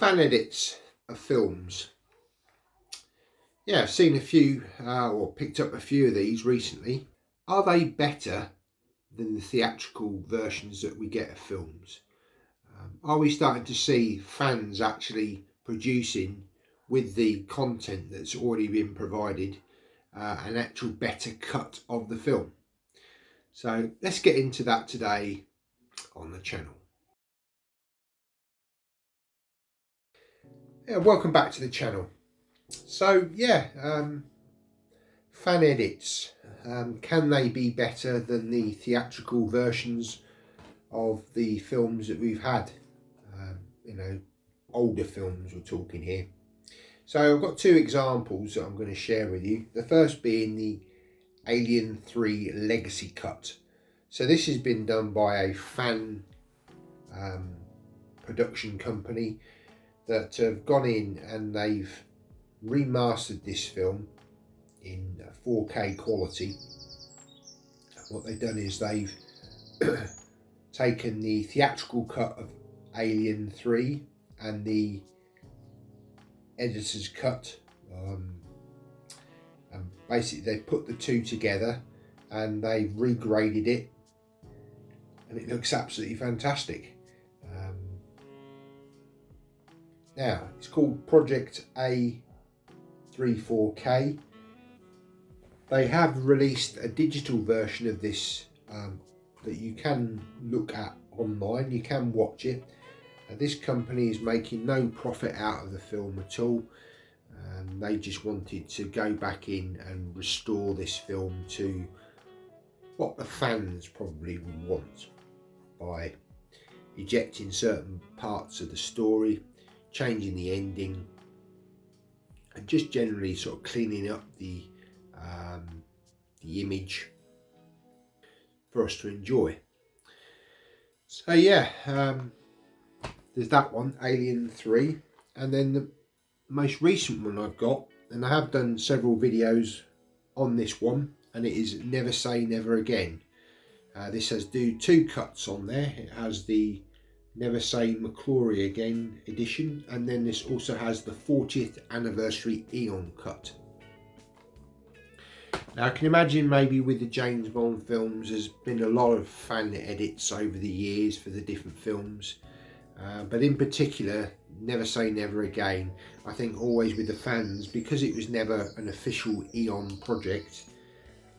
Fan edits of films. Yeah, I've seen a few or picked up a few of these recently. Are they better than the theatrical versions that we get of films? Are we starting to see fans actually producing, with the content that's already been provided, an actual better cut of the film? So let's get into that today on the channel. Yeah, welcome back to the channel. So fan edits, can they be better than the theatrical versions of the films that we've had? Older films we're talking here. So I've got two examples that I'm going to share with you. The first being the Alien 3 Legacy Cut. So this has been done by a fan production company that have gone in and they've remastered this film in 4K quality. What they've done is they've taken the theatrical cut of Alien 3 and the editor's cut, and basically they've put the two together and they've regraded it, and it looks absolutely fantastic. Now it's called Project A34K. They have released a digital version of this that you can look at online. You can watch it. This company is making no profit out of the film at all. They just wanted to go back in and restore this film to what the fans probably would want, by ejecting certain parts of the story, changing the ending, and just generally sort of cleaning up the image for us to enjoy. So there's that one, Alien 3, and then the most recent one I've got, and I have done several videos on this one, and it is Never Say Never Again. This has two cuts on there. It has the Never Say McClory Again edition, and then this also has the 40th anniversary Eon cut. Now I can imagine maybe with the James Bond films there's been a lot of fan edits over the years for the different films, but in particular Never Say Never Again, I think always with the fans, because it was never an official Eon project,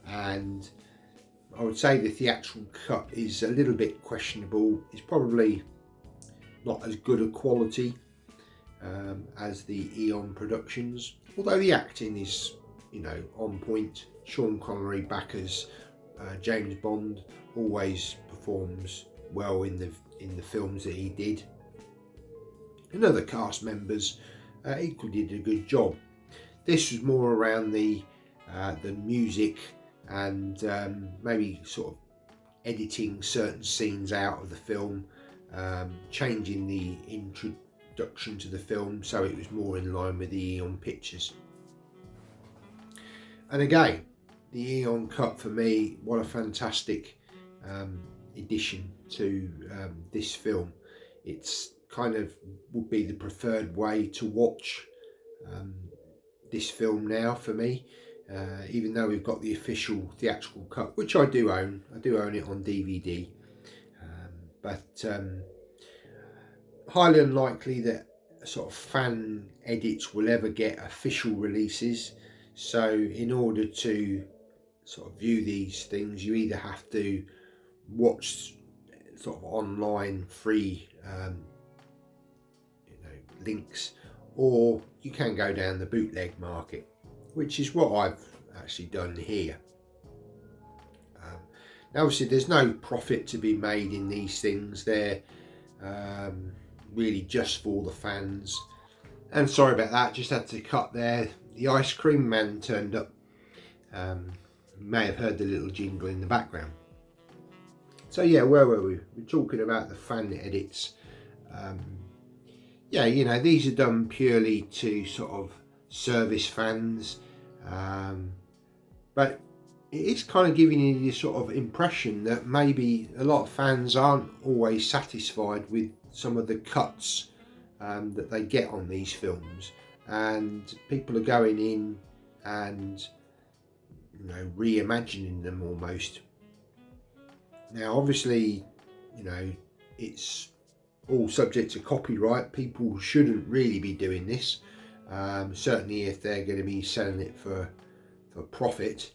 and I would say the theatrical cut is a little bit questionable. It's probably not as good a quality as the Eon productions, although the acting is on point. Sean Connery back as James Bond always performs well in the films that he did, and other cast members equally did a good job. This was more around the music and maybe sort of editing certain scenes out of the film, changing the introduction to the film so it was more in line with the Eon pictures. And again, the Eon cut for me, what a fantastic addition to this film. It's kind of would be the preferred way to watch this film now for me, even though we've got the official theatrical cut, which I do own. I do own it on DVD, but highly unlikely that sort of fan edits will ever get official releases. So in order to sort of view these things, you either have to watch sort of online free links, or you can go down the bootleg market, which is what I've actually done here. Now obviously there's no profit to be made in these things. They're really just for the fans. And sorry about that, just had to cut there. The ice cream man turned up. You may have heard the little jingle in the background. So yeah, where were we? We're talking about the fan edits. These are done purely to sort of service fans, but it is kind of giving you this sort of impression that maybe a lot of fans aren't always satisfied with some of the cuts that they get on these films, and people are going in and reimagining them almost. Now obviously, it's all subject to copyright. People shouldn't really be doing this, certainly if they're going to be selling it for profit,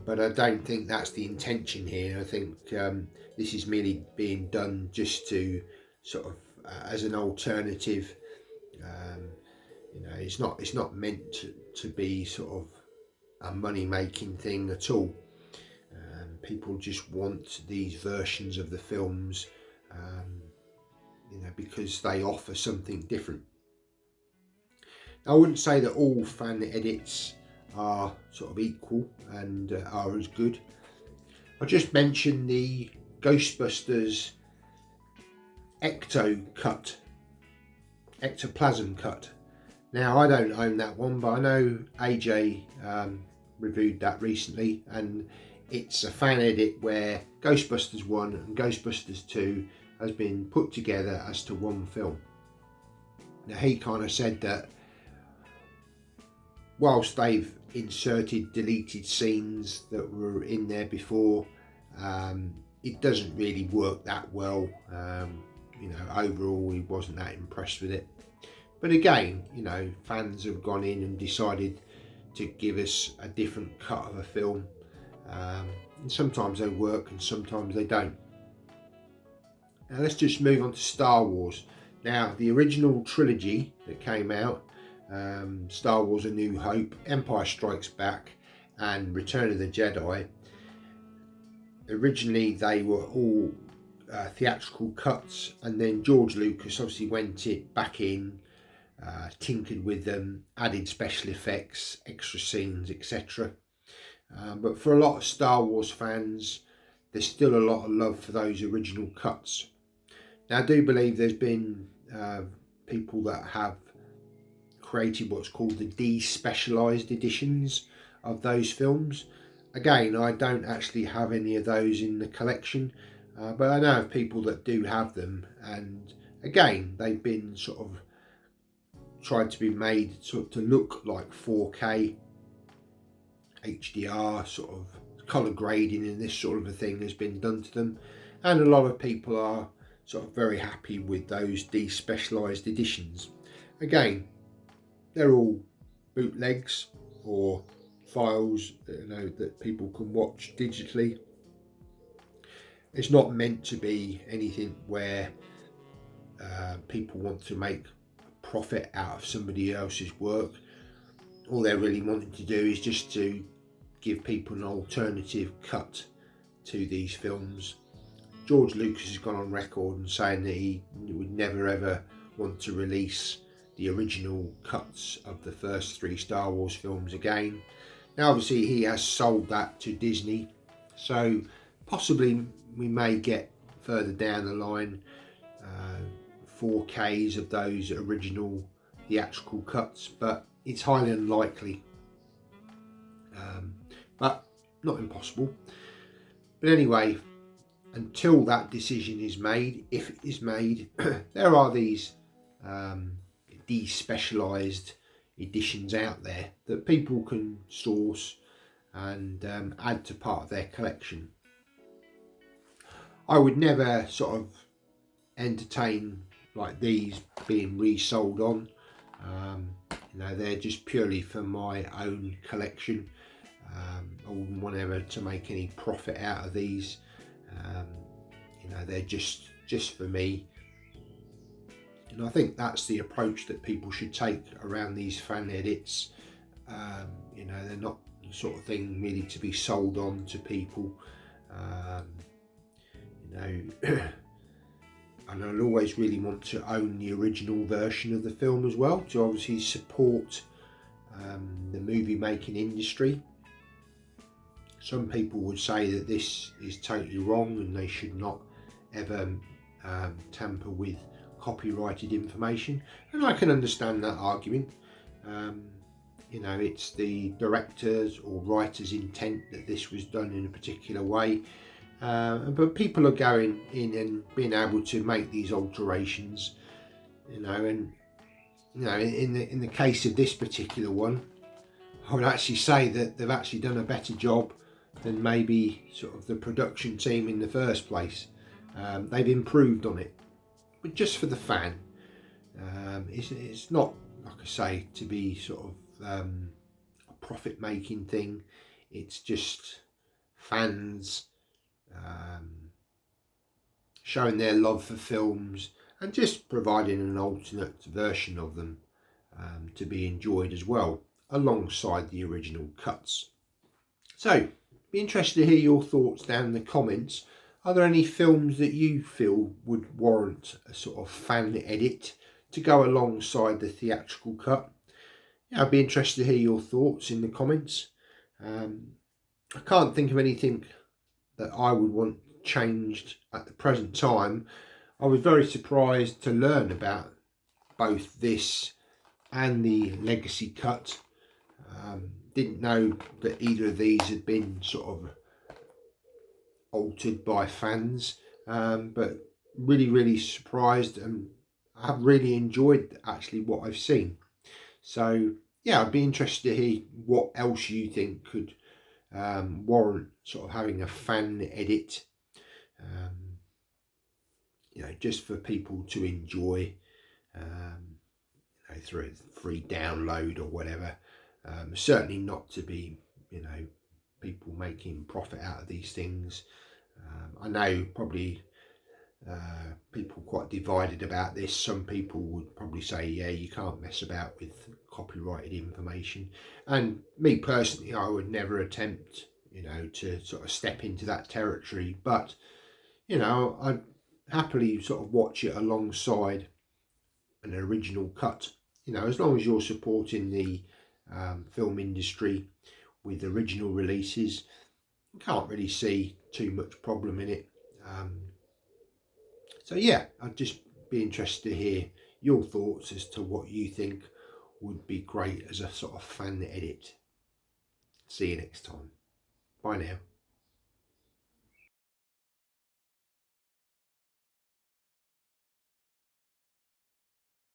but I don't think that's the intention here. I think this is merely being done just to sort of as an alternative. It's not meant to be sort of a money-making thing at all. People just want these versions of the films, because they offer something different. I wouldn't say that all fan edits are sort of equal and are as good. I just mentioned the Ghostbusters ectoplasm cut. Now I don't own that one, but I know AJ reviewed that recently, and it's a fan edit where Ghostbusters 1 and Ghostbusters 2 has been put together as to one film. Now he kind of said that whilst they've inserted deleted scenes that were in there before, it doesn't really work that well. Overall he wasn't that impressed with it. But again, fans have gone in and decided to give us a different cut of a film. And sometimes they work and sometimes they don't. Now let's just move on to Star Wars. Now the original trilogy that came out, Star Wars A New Hope, Empire Strikes Back and Return of the Jedi, originally they were all theatrical cuts, and then George Lucas obviously went it back in, tinkered with them, added special effects, extra scenes, etc. But for a lot of Star Wars fans, there's still a lot of love for those original cuts. Now I do believe there's been people that have created what's called the despecialized editions of those films. Again, I don't actually have any of those in the collection, but I know of people that do have them, and again they've been sort of tried to be made to look like 4K, HDR, sort of colour grading and this sort of a thing has been done to them, and a lot of people are sort of very happy with those despecialized editions. Again, they're all bootlegs or files that people can watch digitally. It's not meant to be anything where people want to make a profit out of somebody else's work. All they're really wanting to do is just to give people an alternative cut to these films. George Lucas has gone on record and saying that he would never ever want to release the original cuts of the first 3 Star Wars films again. Now obviously he has sold that to Disney, so possibly we may get further down the line 4Ks of those original theatrical cuts, but it's highly unlikely, but not impossible. But anyway, until that decision is made, if it is made, there are these despecialized editions out there that people can source and add to part of their collection. I would never sort of entertain like these being resold on. They're just purely for my own collection. I wouldn't want ever to make any profit out of these. They're just for me. And I think that's the approach that people should take around these fan edits. They're not the sort of thing really to be sold on to people. And I'll always really want to own the original version of the film as well, to obviously support the movie making industry. Some people would say that this is totally wrong and they should not ever tamper with copyrighted information, and I can understand that argument. It's the director's or writer's intent that this was done in a particular way, but people are going in and being able to make these alterations. And in the case of this particular one, I would actually say that they've actually done a better job than maybe sort of the production team in the first place. They've improved on it, but just for the fan. It's not, like I say, to be sort of a profit-making thing. It's just fans showing their love for films and just providing an alternate version of them to be enjoyed as well, alongside the original cuts. So, be interested to hear your thoughts down in the comments. Are there any films that you feel would warrant a sort of fan edit to go alongside the theatrical cut? Yeah, I'd be interested to hear your thoughts in the comments. I can't think of anything that I would want changed at the present time. I was very surprised to learn about both this and the legacy cut. Didn't know that either of these had been sort of altered by fans, but really surprised, and I've really enjoyed actually what I've seen. So yeah, I'd be interested to hear what else you think could warrant sort of having a fan edit, just for people to enjoy, through a free download or whatever. Certainly not to be, people making profit out of these things. I know probably people quite divided about this. Some people would probably say, yeah, you can't mess about with copyrighted information. And me personally, I would never attempt, to sort of step into that territory. But, I'd happily sort of watch it alongside an original cut. As long as you're supporting the film industry with original releases, can't really see too much problem in it. So yeah, I'd just be interested to hear your thoughts as to what you think would be great as a sort of fan edit. See you next time. Bye now.